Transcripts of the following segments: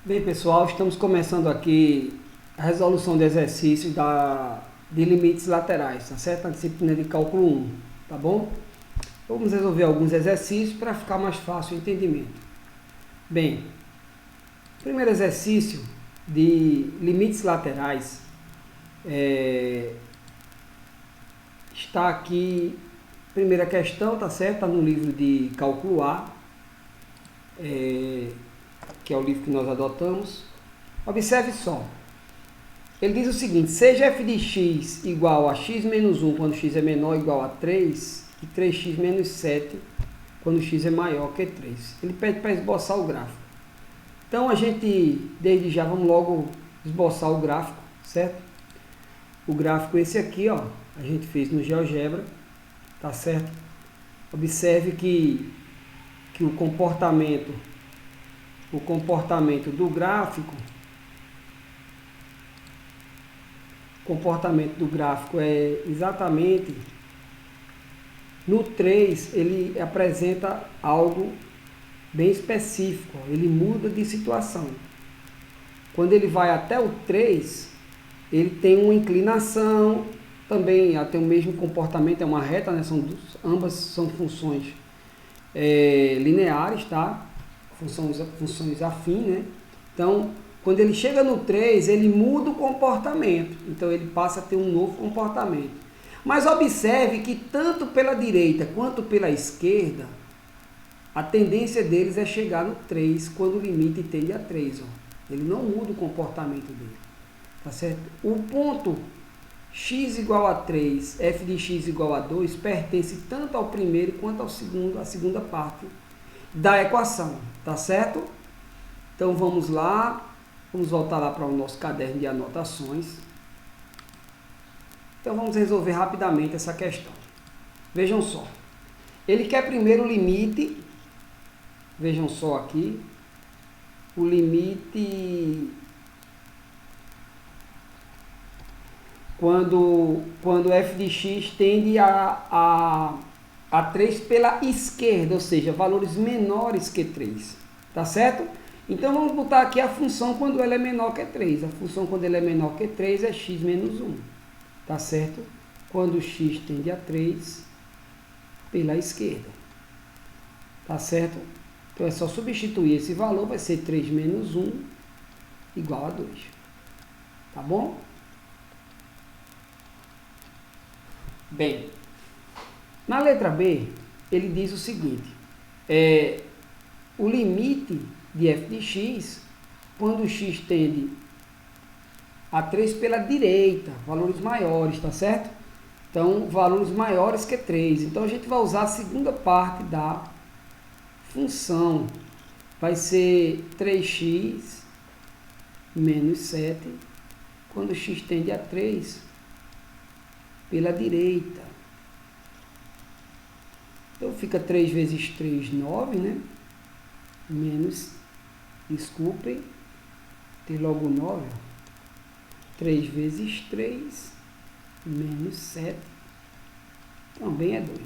Bem, pessoal, estamos começando aqui a resolução de exercícios de limites laterais, tá certo? Na disciplina de cálculo 1, tá bom? Vamos resolver alguns exercícios para ficar mais fácil o entendimento. Bem, primeiro exercício de limites laterais está aqui, primeira questão, tá certo? Está no livro de cálculo A, que é o livro que nós adotamos. Observe só. Ele diz o seguinte: seja f de x igual a x menos 1 quando x é menor ou igual a 3 e 3x menos 7 quando x é maior que 3. Ele pede para esboçar o gráfico. Então a gente, desde já, vamos logo esboçar o gráfico, certo? O gráfico esse aqui, ó, a gente fez no GeoGebra, tá certo? Observe que o comportamento do gráfico é exatamente no 3, ele apresenta algo bem específico, ele muda de situação. Quando ele vai até o 3, ele tem uma inclinação, também tem o mesmo comportamento, é uma reta, né? Ambas são funções lineares, tá? Funções afins, né? Então, quando ele chega no 3, ele muda o comportamento. Então, ele passa a ter um novo comportamento. Mas observe que tanto pela direita quanto pela esquerda, a tendência deles é chegar no 3 quando o limite tende a 3. Ó. Ele não muda o comportamento dele. Tá certo? O ponto x igual a 3, f de x igual a 2, pertence tanto ao primeiro quanto ao segundo, à segunda parte da equação. Tá certo? Então, vamos lá. Vamos voltar lá para o nosso caderno de anotações. Então, vamos resolver rapidamente essa questão. Vejam só. Ele quer primeiro o limite. Vejam só aqui. O limite quando f de x tende a 3 pela esquerda, ou seja, valores menores que 3. Tá certo? Então, vamos botar aqui a função quando ela é menor que 3. A função quando ela é menor que 3 é x menos 1. Tá certo? Quando x tende a 3 pela esquerda. Tá certo? Então, é só substituir esse valor, vai ser 3 menos 1 igual a 2. Tá bom? Bem, na letra B, ele diz o seguinte. O limite de f de x, quando x tende a 3 pela direita, valores maiores, tá certo? Então, valores maiores que 3. Então, a gente vai usar a segunda parte da função. Vai ser 3x menos 7, quando x tende a 3 pela direita. Então, fica 3 vezes 3, 9, né? Menos, desculpem, tem logo 9. 3 vezes 3, menos 7, também é 2.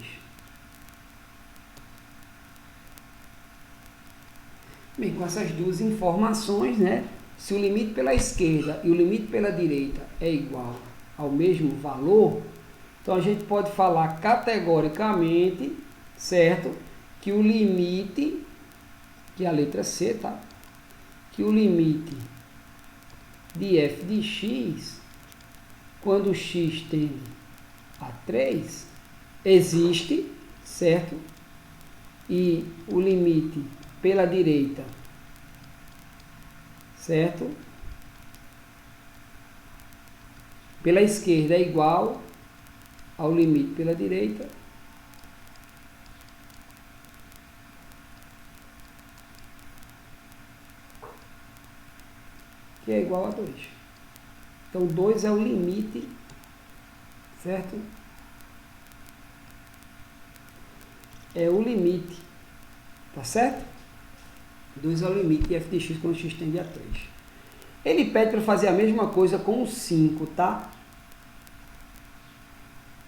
Bem, com essas duas informações, né? Se o limite pela esquerda e o limite pela direita é igual ao mesmo valor, então a gente pode falar categoricamente, certo? Que o limite, que é a letra C, tá? Que o limite de f de x, quando x tende a 3, existe, certo? E o limite pela direita, certo? Pela esquerda é igual ao limite pela direita. Que é igual a 2. Então, 2 é o limite, certo? É o limite, tá certo? 2 é o limite de f de x quando x tende a 3. Ele pede para fazer a mesma coisa com o 5, tá?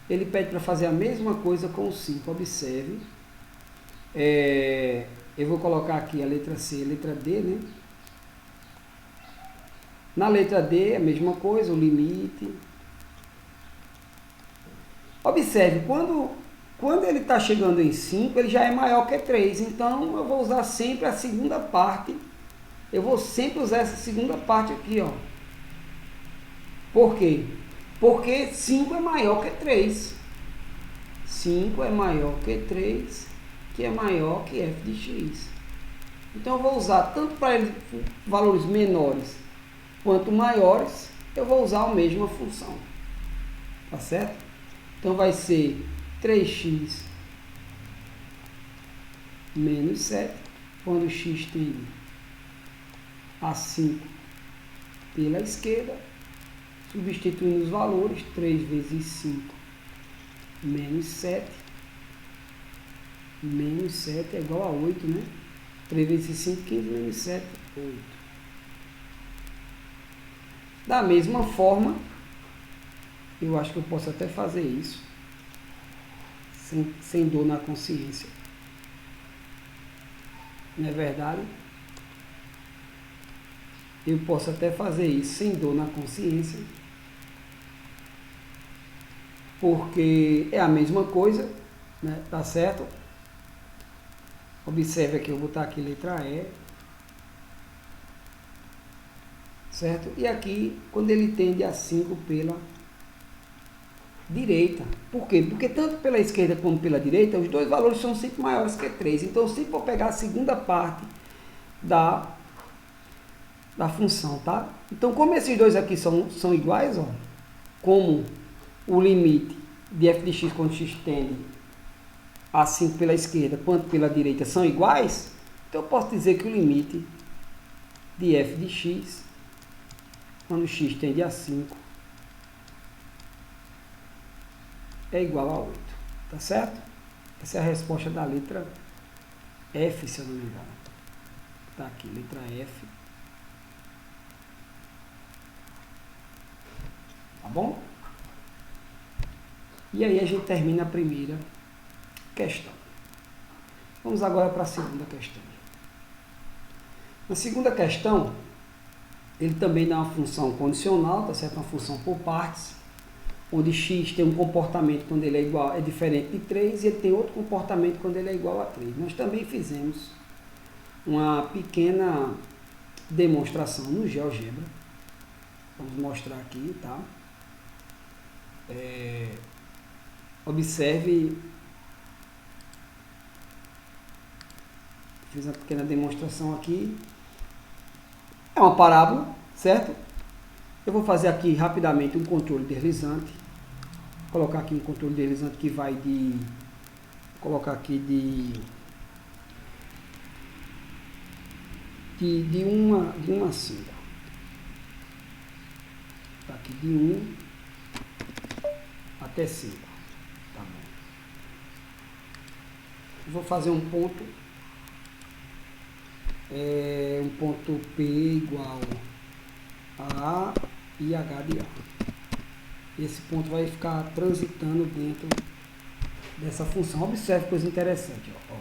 Ele pede para fazer a mesma coisa com o 5, observe. Eu vou colocar aqui a letra C e a letra D, né? Na letra D, a mesma coisa, o limite. Observe, quando ele está chegando em 5, ele já é maior que 3. Então, eu vou usar sempre a segunda parte. Eu vou sempre usar essa segunda parte aqui, ó. Por quê? Porque 5 é maior que 3. 5 é maior que 3, que é maior que f de x. Então, eu vou usar tanto para valores menores quanto maiores, eu vou usar a mesma função. Tá certo? Então, vai ser 3x menos 7, quando x tende a 5 pela esquerda, substituindo os valores, 3 vezes 5 menos 7, menos 7 é igual a 8, né? 3 vezes 5, 15, menos 7, 8. Da mesma forma, eu acho que eu posso até fazer isso, sem dor na consciência. Não é verdade? Eu posso até fazer isso sem dor na consciência, porque é a mesma coisa, né? Tá certo? Observe aqui, eu vou botar aqui letra E, certo? E aqui, quando ele tende a 5 pela direita. Por quê? Porque tanto pela esquerda como pela direita, os dois valores são sempre maiores que 3. Então, eu sempre vou pegar a segunda parte da função, tá? Então, como esses dois aqui são iguais, ó, como o limite de f de x quando x tende a 5 pela esquerda quanto pela direita são iguais, então eu posso dizer que o limite de f de x quando x tende a 5 é igual a 8, tá certo? Essa é a resposta da letra F, se eu não me engano. Tá aqui, letra F. Tá bom? E aí a gente termina a primeira questão. Vamos agora para a segunda questão. Na segunda questão, ele também dá uma função condicional, tá certo? Uma função por partes, onde x tem um comportamento quando ele é diferente de 3 e ele tem outro comportamento quando ele é igual a 3. Nós também fizemos uma pequena demonstração no GeoGebra. Vamos mostrar aqui, tá? Observe, fiz uma pequena demonstração aqui. É uma parábola, certo? Eu vou fazer aqui rapidamente um controle deslizante. Vou colocar aqui um controle deslizante que vai de... Vou colocar aqui de 1 a 5. Tá aqui de 1 até 5. Tá bom. Eu vou fazer um ponto P igual a e H de A. Esse ponto vai ficar transitando dentro dessa função. Observe coisa interessante, ó.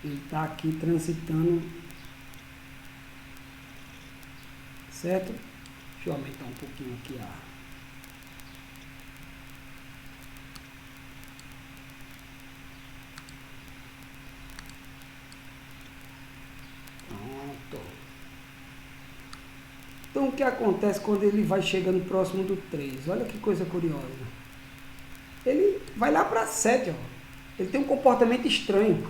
Ele está aqui transitando, certo? Deixa eu aumentar um pouquinho aqui a... Pronto. Então, o que acontece quando ele vai chegando próximo do 3? Olha que coisa curiosa. Ele vai lá para 7, ó. Ele tem um comportamento estranho.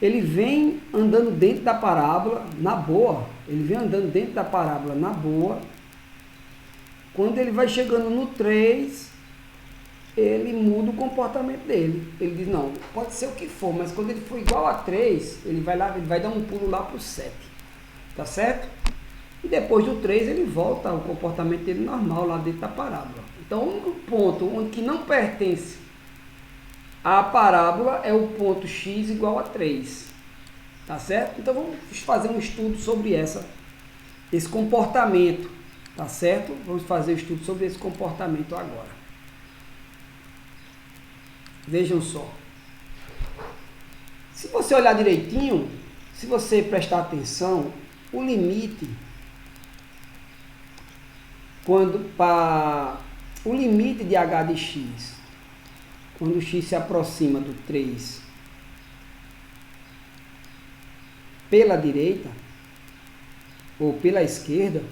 Ele vem andando dentro da parábola na boa. Ele vem andando dentro da parábola na boa. Quando ele vai chegando no 3, ele muda o comportamento dele. Ele diz, não, pode ser o que for, mas quando ele for igual a 3, ele vai dar um pulo lá para o 7. Tá certo? E depois do 3, ele volta ao comportamento dele normal lá dentro da parábola. Então, o único ponto onde que não pertence à parábola é o ponto x igual a 3. Tá certo? Então, vamos fazer um estudo sobre esse comportamento. Tá certo? Vamos fazer um estudo sobre esse comportamento agora. Vejam só. Se você olhar direitinho, se você prestar atenção, o limite quando para o limite de h de x, quando x se aproxima do 3 pela direita ou pela esquerda,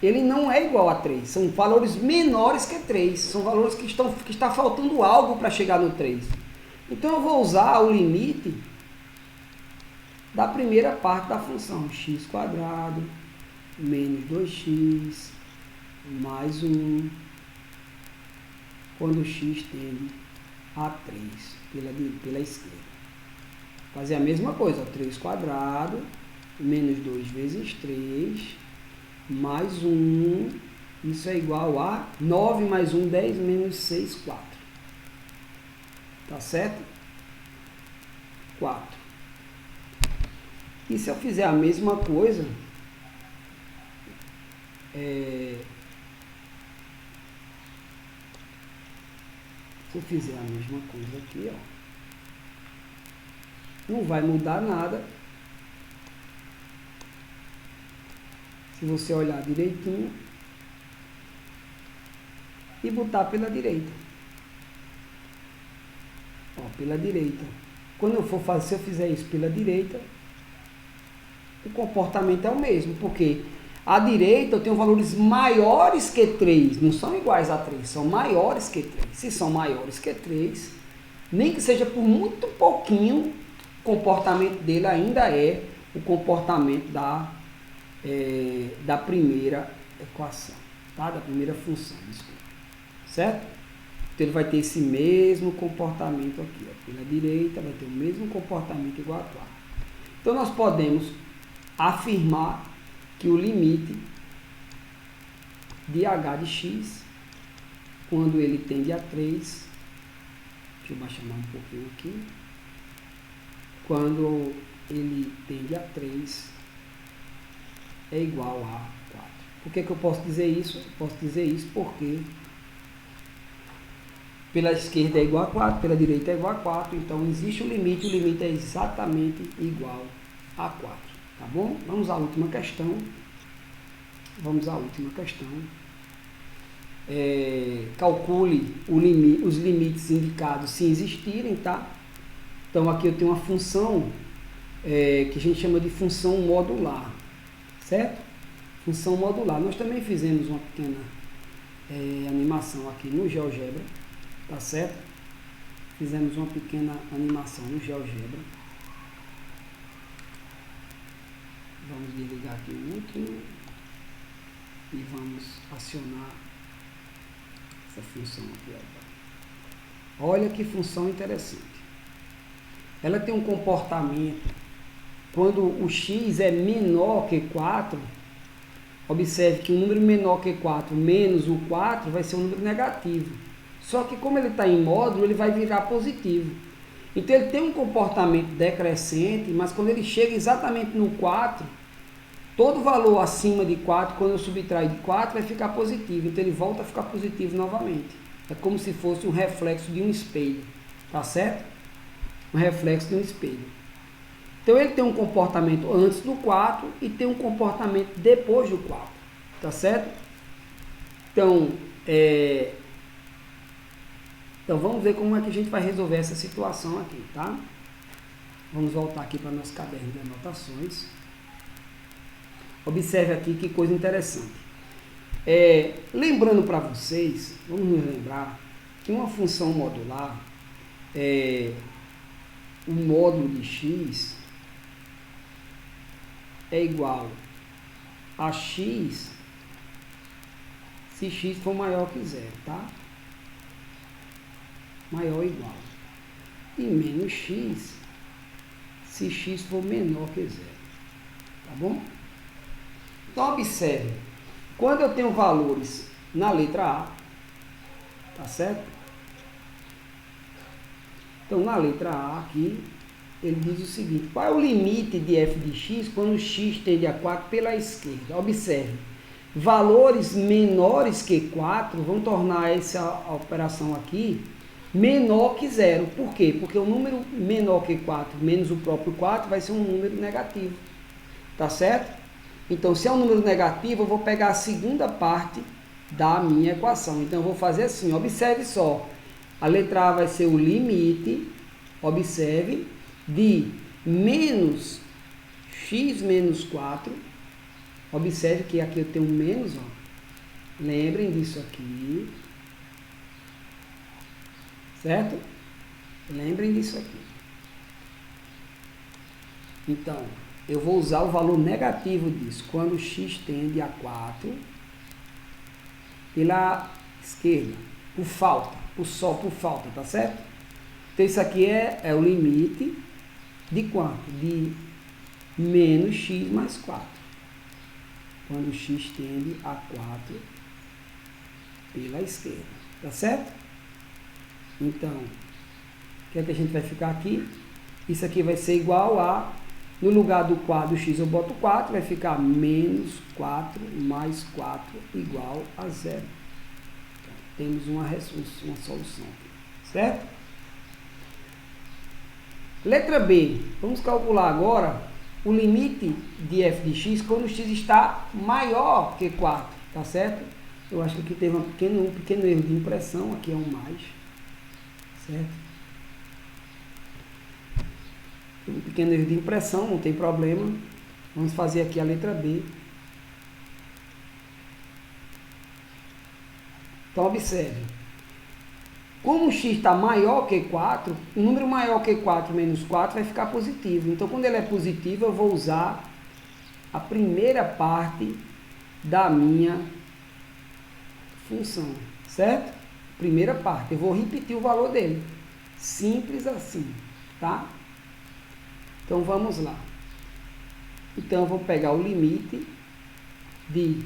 ele não é igual a 3. São valores menores que 3. São valores que está faltando algo para chegar no 3. Então eu vou usar o limite da primeira parte da função. X² menos 2x mais 1, quando x tende a 3 pela esquerda. Fazer a mesma coisa, 3² menos 2 vezes 3 mais 1, isso é igual a 9 mais 1, 10 menos 6, 4. Tá certo? 4. E se eu fizer a mesma coisa, se eu fizer a mesma coisa aqui, ó, não vai mudar nada. Se você olhar direitinho e botar pela direita. Ó, pela direita. Quando eu for fazer, se eu fizer isso pela direita, o comportamento é o mesmo, porque à direita eu tenho valores maiores que 3, não são iguais a 3, são maiores que 3. Se são maiores que 3, nem que seja por muito pouquinho, o comportamento dele ainda é o comportamento da primeira equação, tá? Da primeira função, desculpa. Certo? Então ele vai ter esse mesmo comportamento aqui, ó, pela direita vai ter o mesmo comportamento igual a 4. Então nós podemos afirmar que o limite de h de x, quando ele tende a 3, deixa eu baixar mais um pouquinho aqui, quando ele tende a 3, é igual a 4. Por que eu posso dizer isso? Eu posso dizer isso porque pela esquerda é igual a 4, pela direita é igual a 4, então existe o limite é exatamente igual a 4, tá bom? Vamos à última questão. Calcule os limites indicados se existirem, tá? Então aqui eu tenho uma função que a gente chama de função modular, certo? Função modular. Nós também fizemos uma pequena animação aqui no GeoGebra, tá certo? Fizemos uma pequena animação no GeoGebra. Vamos desligar aqui o último e vamos acionar essa função aqui. Olha que função interessante. Ela tem um comportamento, quando o x é menor que 4, observe que um número menor que 4 menos o 4 vai ser um número negativo. Só que como ele está em módulo, ele vai virar positivo. Então ele tem um comportamento decrescente, mas quando ele chega exatamente no 4, todo valor acima de 4, quando eu subtrair de 4, vai ficar positivo. Então ele volta a ficar positivo novamente. É como se fosse um reflexo de um espelho. Tá certo? Um reflexo de um espelho. Então ele tem um comportamento antes do 4 e tem um comportamento depois do 4. Tá certo? Então vamos ver como é que a gente vai resolver essa situação aqui, tá? Vamos voltar aqui para nosso caderno de anotações. Observe aqui que coisa interessante. Lembrando para vocês, vamos nos lembrar que uma função modular, o módulo de x é igual a x se x for maior que zero, tá? Maior ou igual. E menos x se x for menor que zero. Tá bom? Então, observe. Quando eu tenho valores na letra A, tá certo? Então, na letra A aqui, ele diz o seguinte: qual é o limite de f de x quando x tende a 4 pela esquerda? Observe. Valores menores que 4 vão tornar essa operação aqui menor que zero. Por quê? Porque o número menor que 4 menos o próprio 4 vai ser um número negativo. Tá certo? Então, se é um número negativo, eu vou pegar a segunda parte da minha equação. Então, eu vou fazer assim, observe só. A letra A vai ser o limite, observe, de menos x menos 4. Observe que aqui eu tenho um menos, ó. Lembrem disso aqui. Certo? Lembrem disso aqui. Então, eu vou usar o valor negativo disso. Quando x tende a 4, pela esquerda, por falta, por falta, tá certo? Então, isso aqui é o limite de quanto? De menos x mais 4. Quando x tende a 4 pela esquerda, tá certo? Então, o que é que a gente vai ficar aqui? Isso aqui vai ser igual a, no lugar do x eu boto 4, vai ficar menos 4 mais 4 igual a 0. Então, temos uma solução aqui, certo? Letra B, vamos calcular agora o limite de f de x quando x está maior que 4, tá certo? Eu acho que aqui teve um pequeno erro de impressão, aqui é um mais, certo? Um pequeno erro de impressão, não tem problema. Vamos fazer aqui a letra B. Então, observe. Como o x está maior que 4, um número maior que 4 menos 4 vai ficar positivo. Então, quando ele é positivo, eu vou usar a primeira parte da minha função, certo? Primeira parte. Eu vou repetir o valor dele. Simples assim, tá? Então, vamos lá. Então, eu vou pegar o limite de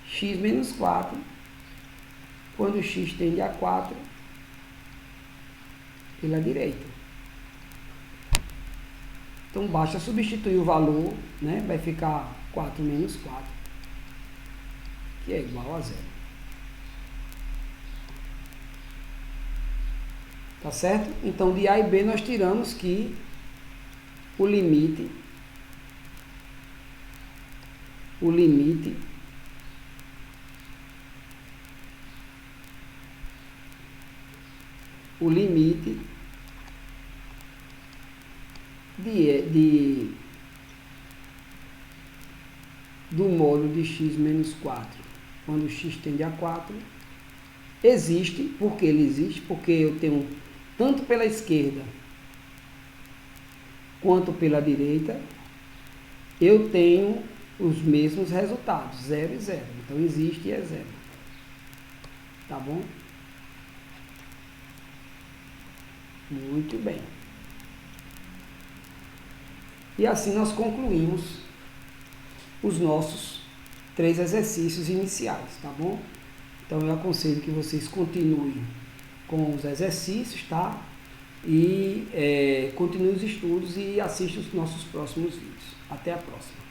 x menos 4, quando x tende a 4, pela direita. Então, basta substituir o valor, né? Vai ficar 4 menos 4, que é igual a 0. Tá certo? Então, de A e B nós tiramos que o limite do módulo de x menos 4, quando x tende a 4, existe. Por que ele existe? Porque eu tenho tanto pela esquerda quanto pela direita, eu tenho os mesmos resultados, 0 e 0. Então, existe e é 0. Tá bom? Muito bem. E assim nós concluímos os nossos 3 exercícios iniciais, tá bom? Então, eu aconselho que vocês continuem com os exercícios, tá? E continuem os estudos e assistam os nossos próximos vídeos. Até a próxima.